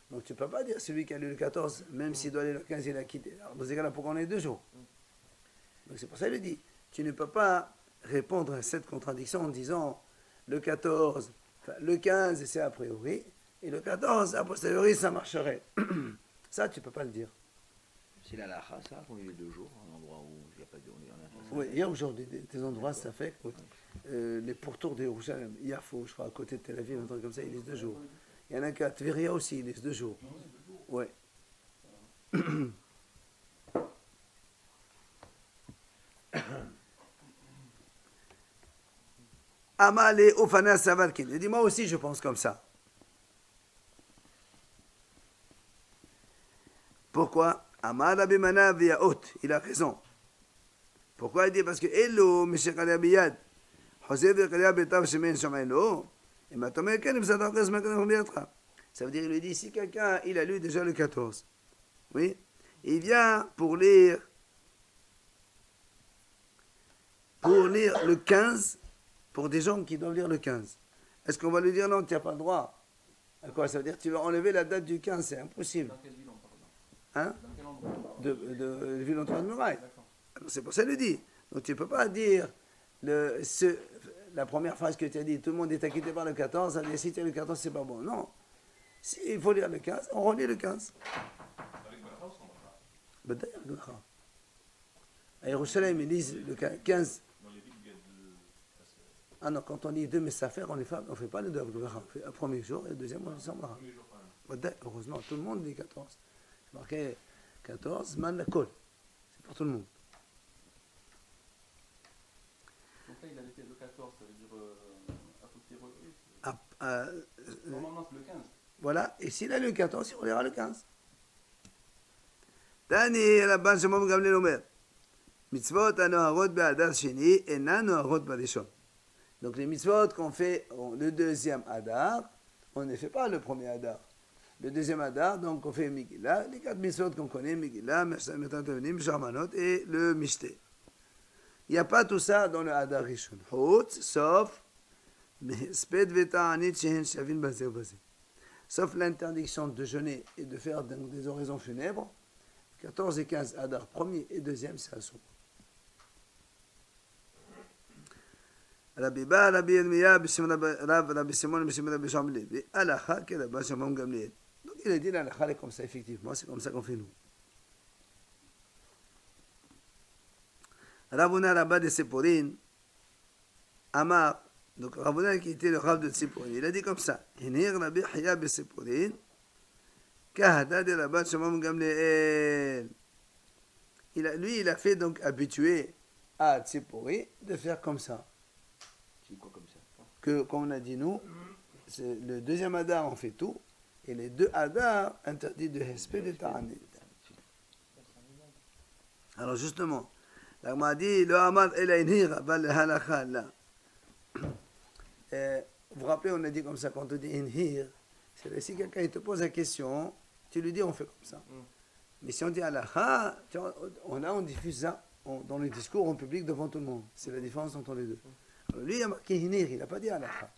S1: Donc tu ne peux pas dire celui qui a lu le 14, même s'il doit aller le 15, il a quitté. Alors dans ces cas-là, pourquoi on est 2 jours? Donc c'est pour ça qu'il dit, tu ne peux pas répondre à cette contradiction en disant le 14, enfin, le 15 c'est a priori, et le 14 a posteriori ça marcherait. Ça, tu ne peux pas le dire.
S3: C'est la lacha, ça, qu'on lit les 2 jours, un endroit où il n'y a pas de...
S1: Oui, il y a aujourd'hui des endroits, ça fait que les pourtours de Yerushalayim, Yafo, je crois, à côté de Tel Aviv, un truc comme ça, ils lisent 2 jours. Il y en a qu'à Tveria aussi, ils lisent 2 jours. Oui. Amale Ofana Savalkin. Il dit, moi aussi, je pense comme ça. Pourquoi? Amar Abimana Viaot. Il a raison. Pourquoi il dit? Parce que Elo, Meshekhalia Biyad. José de Khalia Betav Shemen Shamaelo. Et maintenant, ça veut dire, il lui dit, si quelqu'un, il a lu déjà le 14, oui, il vient pour lire le 15, pour des gens qui doivent lire le 15. Est-ce qu'on va lui dire, non, tu n'as pas le droit? À quoi ça veut dire? Tu vas enlever la date du 15, c'est impossible.
S2: Dans quelle ville on parle là?
S1: Hein?
S2: Dans quel endroit?
S1: De ville entre de muraille.
S2: D'accord.
S1: C'est pour ça qu'il dit. Donc tu ne peux pas dire la première phrase que tu as dit, tout le monde est acquitté par le 14, ça veut dire si tu as le 14, c'est pas bon. Non. Si il faut lire le 15, on relit le 15.
S2: Avec Bracha ou sans Bracha?
S1: Ben d'ailleurs, le Bracha. À Yerushalayim, ils lisent le 15.
S4: Dans les villes, il y a deux.
S1: Ah non, quand on lit deux Messafer, on ne fait pas les deux avec le Bracha. On fait un premier jour et le deuxième, on lit sans Bracha. Ben d'ailleurs, heureusement, tout le monde lit 14. C'est marqué 14, man la kol. C'est pour tout le monde.
S2: Donc là, il avait fait le 14, ça veut dire à posteriori.
S1: Ah,
S2: Normalement, c'est le 15.
S1: voilà, et s'il a lu le 14, il lira le 15. Tani, Rabban Shimon Gamliel Omer. Mitzvot anoharot be'adar sheni, enan anoharot b'rishon. Donc les mitzvot qu'on fait le deuxième Adar, on ne fait pas le premier Adar. Le deuxième Adar, donc on fait Megillah, les 4 mitzvot qu'on connaît, Megillah, Mershametat Avenim, Sharmanot et le Mishté. Il n'y a pas tout ça dans le Adar Rishon. Sauf sauf l'interdiction de jeûner et de faire des oraisons funèbres. 14 et 15 Adar, premier et deuxième, c'est Assour. Rabbi Ba, Rabbi Yirmiyah, Rabbi Simon, Rabbi Shmuel, Alacha, que Rabbi Shimon Gamliel. Donc il a dit l'Alacha est comme ça, effectivement, c'est comme ça qu'on fait nous. Ravuna Rabba de Seporin, Amar, donc Ravuna qui était le Rav de Seporin, il a dit comme ça, Hinir Rabbi Hiya de Seporin, Kahada de Rabbi Shimon Gamliel. Lui, il a fait donc habitué à Tsipori de faire comme ça.
S3: C'est quoi comme ça?
S1: Que, comme on a dit nous, c'est le deuxième Adar, on fait tout, et les deux Adar interdits de Hesped et Ta'anit. Alors justement, là, on m'a dit, le Hamad el Inhir, bal halakha là. Vous vous rappelez, on a dit comme ça, quand on dit Inhir, c'est si quelqu'un te pose la question, tu lui dis, on fait comme ça. Mais si on dit halakha, on diffuse ça dans le discours en public devant tout le monde. C'est la différence entre les deux. Alors, lui, il a marqué Hinir, il n'a pas dit halakha.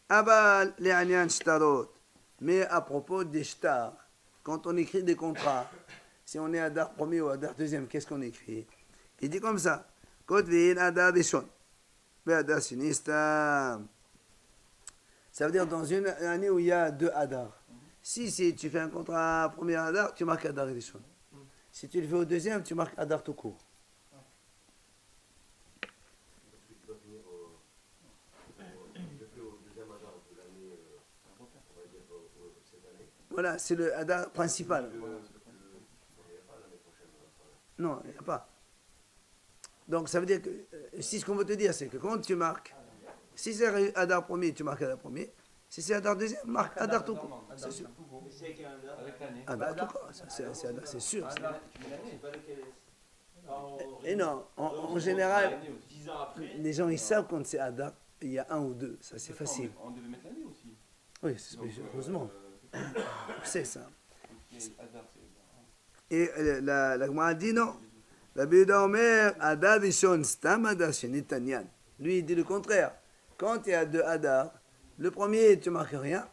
S1: Abal le'anyan shtarot. Mais à propos des shtar, quand on écrit des contrats, si on est Adar premier ou Adar deuxième, qu'est-ce qu'on écrit? Il dit comme ça. Kotvin Adar Rishon. Mais Adar Sinistam. Ça veut dire dans une année où il y a 2 Adar. Si tu fais un contrat premier Adar, tu marques Adar Rishon. Si tu le fais au deuxième, tu marques Adar tout court. Voilà, c'est le Adar principal. Non, il n'y a pas. Donc ça veut dire que, si ce qu'on veut te dire, c'est que quand tu marques, si c'est Adar premier, tu marques Adar premier. Si c'est Adar deuxième, marque Adar tout court. C'est sûr.
S2: Avec l'année.
S1: Adar tout court, c'est Adar, c'est sûr.
S2: Tu mets l'année.
S1: Et non, en général,
S2: L'année aussi.
S4: 10 ans après.
S1: les gens ils savent quand c'est Adar, il y a 1 ou 2, ça c'est facile.
S2: On devait mettre l'année aussi.
S1: Oui, c'est heureusement, c'est ça.
S2: Adar, c'est.
S1: Et la Gemara dit non. La Bida Omer, Adar Rishon, Stam Adar Sheni Tanyan. Lui, il dit le contraire. Quand il y a 2 Adar, le premier, tu marques rien,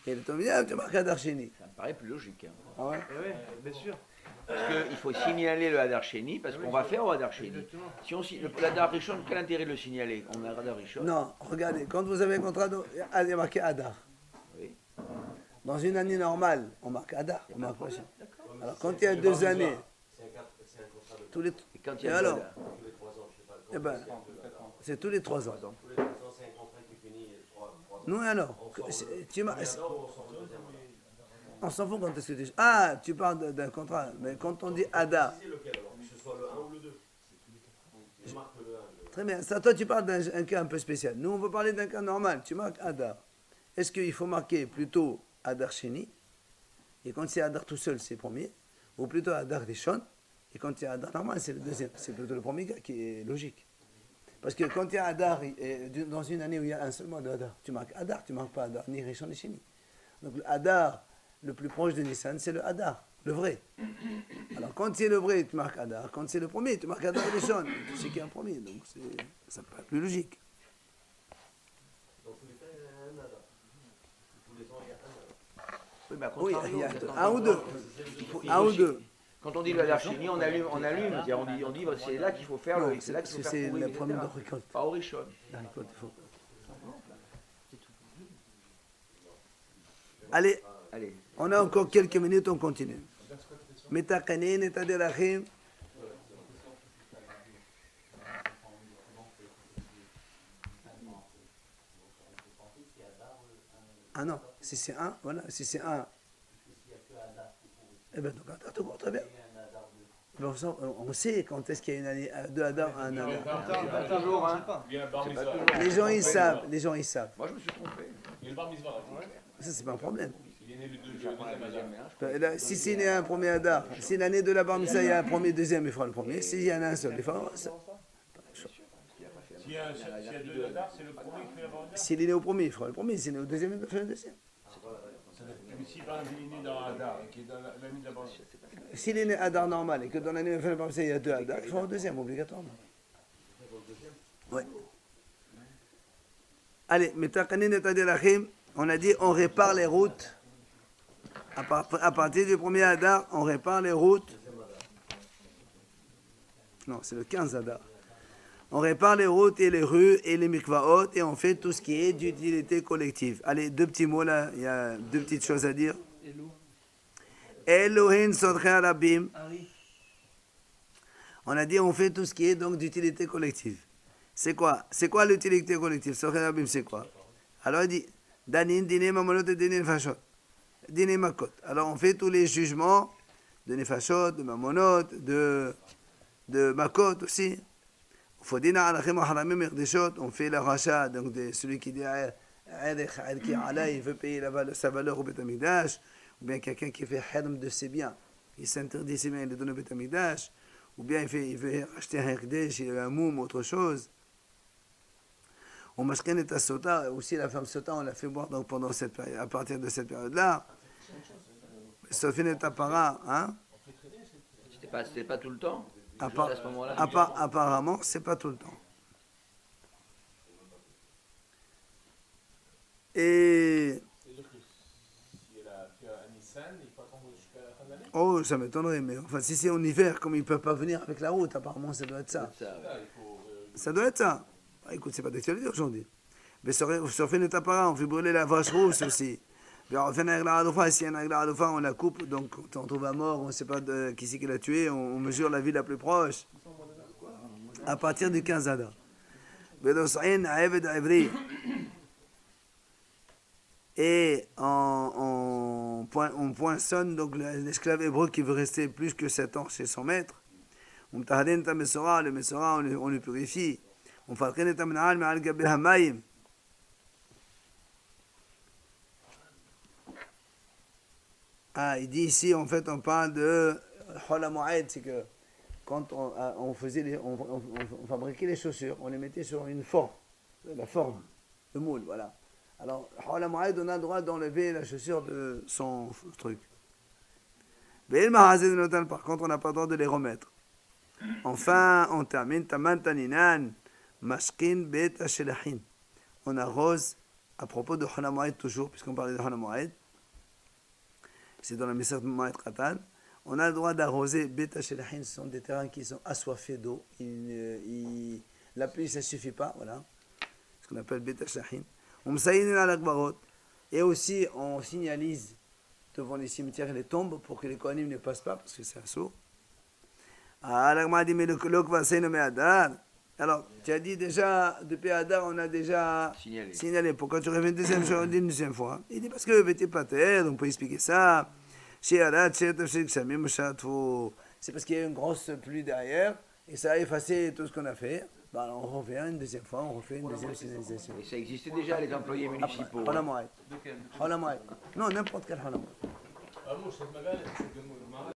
S1: et le deuxième, tu marques Adar Sheni.
S3: Ça me paraît plus logique. Hein.
S1: Ah ouais?
S6: Oui, bien sûr.
S3: Parce qu'il faut signaler le Hadar Sheni, parce qu'on va faire au Hadar Sheni. Si on le Hadar Rishon, quel intérêt de le signaler? On a Hadar Rishon.
S1: Non, regardez, quand vous avez un contrat, il y a marqué Adar.
S3: Oui.
S1: Dans une année normale, on marque Adar, on marque pas Sheni.
S3: D'accord.
S1: Alors quand il y a 2 années,
S5: C'est un contrat de
S1: tous les,
S3: Et quand il y
S1: et
S3: a
S1: alors,
S5: tous les 3 ans, je sais pas.
S1: eh ben, c'est tous les 3 ans.
S5: Tous les 3 ans, c'est un contrat qui finit 3 ans.
S1: Non, et alors,
S5: On sort
S1: tu
S5: on sort le deuxième.
S1: on s'en fout quand est-ce que tu... Ah, tu parles d'un contrat, mais quand on dit Adar,
S5: C'est lequel alors? Que ce soit le 1 ou le 2.
S1: Très bien. Ça, toi, tu parles d'un cas un peu spécial. Nous, on veut parler d'un cas normal. Tu marques Adar. Est-ce qu'il faut marquer plutôt Adar Sheni? Et quand c'est Adar tout seul, c'est le premier. Ou plutôt Adar Rishon? Et quand il y a Adar normal, c'est le deuxième. C'est plutôt le premier cas qui est logique. Parce que quand il y a Adar, dans une année où il y a un seul mois de Adar, tu marques Adar, tu ne marques pas Adar, ni Rishon ni Sheni. Donc le Adar, le plus proche de Nissan, c'est le Adar, le vrai. Alors quand c'est le vrai, tu marques Adar. Quand c'est le premier, tu marques Adar Rishon. Tu sais qu'il y a un premier, donc ça paraît plus logique.
S5: Dans tous les cas, il y a un Adar. Tous les ans, il y a un Adar.
S3: Oui, mais à
S1: Oui,
S3: contrario,
S1: il y a
S3: c'est
S1: un ou deux.
S3: il faut
S1: Un ou
S3: aussi-
S1: deux.
S3: Quand on dit le Hadar Sheni, on allume, on dit c'est là qu'il faut faire
S1: Non,
S3: c'est là qu'il faut
S1: parce que
S3: faire
S1: c'est
S3: Purim,
S1: le problème de
S3: etc.
S1: récolte.
S3: Pas au Rishon.
S1: La récolte, il faut. Allez,
S3: Allez.
S1: on a encore quelques minutes, on continue. Metakanin et Aderachim. Ah non, si c'est un, voilà, si c'est un. Eh bien, donc, attends, tout court, très bien. Ben, on sait quand est-ce qu'il y a une année, deux Adar, un Adar.
S3: C'est pas toujours, hein.
S4: Il y a un bar
S3: C'est pas
S4: mitzvah.
S3: toujours.
S1: Les gens, ils savent, les gens, ils savent.
S3: Moi, je me suis trompé.
S4: Il y a le bar mitzvah.
S1: Ça, c'est pas un problème.
S4: Il est né le 2
S3: J'ai appris la deuxième, mais hein,
S1: Là, si c'est né un premier Adar, si l'année de la Bar Mitzvah, il y a un premier, deuxième, il fera le premier. S'il y en a un seul, il fera ça.
S4: S'il y a deux Adar, c'est le premier qui fait la bar mitzvah.
S1: S'il est né au premier, il fera le premier. S'il est né au deuxième, il fera le deuxième.
S4: Mais si par exemple il est né dans Adar et qui est dans l'année de la bar mitzvah.
S1: S'il est né Adar normal et que dans l'année de la Bar Mitzvah, il y a deux Adar, il fera le deuxième, obligatoirement. Ouais. Allez, Metakanin et Aderachim, on a dit on répare les routes. À partir du premier Adar, on répare les routes. Non, c'est le 15 Adar. On répare les routes et les rues et les mikvaot et on fait tout ce qui est d'utilité collective. Allez, deux petits mots là, il y a deux petites choses à dire. Elohim Sodchei Rabim. On a dit on fait tout ce qui est donc d'utilité collective. C'est quoi l'utilité collective? Sodchei Rabim, c'est quoi? Alors il dit Danin, Dine, Mamonot et Dine Nefashot. Dine Makot. Alors on fait tous les jugements de Nefashot, de Mamonot, de Makot aussi. Fodina Alachim Haramim Erdeshot. On fait la rachat, donc de celui qui dit il veut payer sa valeur au Beth Amikdash, ou bien quelqu'un qui fait herm de ses biens, il s'interdit ses biens, il les donne au Beth Amikdash, ou bien il veut acheter un Hekdesh, il a un moum, autre chose. On mashken et sota, aussi la femme sota, on l'a fait boire donc pendant cette période, à partir de cette période-là. Sofin et para, hein?
S3: C'était pas tout le temps. Juste à ce moment-là.
S1: Apparemment, c'est pas tout le temps. Et
S4: C'est-à-dire que si elle a fait un Nissan, il faut attendre jusqu'à la fin de l'année.
S1: oh, ça m'étonnerait, mais enfin, si c'est en hiver, comme ils peuvent pas venir avec la route, apparemment, ça doit être ça.
S3: Ça, ouais.
S4: Là, il faut.
S1: Ça doit être ça. Ah, écoute, c'est pas d'actualité aujourd'hui. Mais sur fait notre appareil, on fait brûler la vache rousse aussi. Puis on fait un règle à l'ofa, si y a un règle à l'ofa, on la coupe, donc quand on trouve un mort, on ne sait pas qui c'est qui l'a tué, on mesure la ville la plus proche. À partir du 15 Adar. Et on poinçonne donc l'esclave hébreu qui veut rester plus que 7 ans chez son maître. On tahadin ta mesora, le mesora, on le purifie. On farqin ta menal ma'al gabi hamayim. Ah, il dit ici, en fait, on parle de Hola Moed, c'est que quand on fabriquait les chaussures, on les mettait sur une forme, la forme, le moule, voilà. Alors, Hola Moed, on a le droit d'enlever la chaussure de son truc. Par contre, on n'a pas le droit de les remettre. Enfin, on termine Tamantaninan, Mashkin Bet Ashelahin. On arrose, à propos de Hola Moed toujours, puisqu'on parlait de Hola Moed. C'est dans la Meseret Moed Katan. On a le droit d'arroser Beta Shelahin, ce sont des terrains qui sont assoiffés d'eau. La pluie, ça ne suffit pas, voilà. Ce qu'on appelle Beta Shelahin. Et aussi, on signalise devant les cimetières et les tombes pour que les Kohanim ne passent pas, parce que c'est assaut. Alors, tu as dit déjà, depuis Adar, on a déjà signalé. Pourquoi tu reviens une deuxième fois? Il dit parce que Bété Pater, on peut expliquer ça. C'est parce qu'il y a une grosse pluie derrière, Et ça a effacé tout ce qu'on a fait. Ben, on revient une deuxième fois, on refait une deuxième signalisation.
S3: Et ça existait déjà, les employés municipaux.
S1: Après,
S3: hein.
S2: De quel
S1: non, n'importe quel halam.
S4: Ah, moi, je sais pas,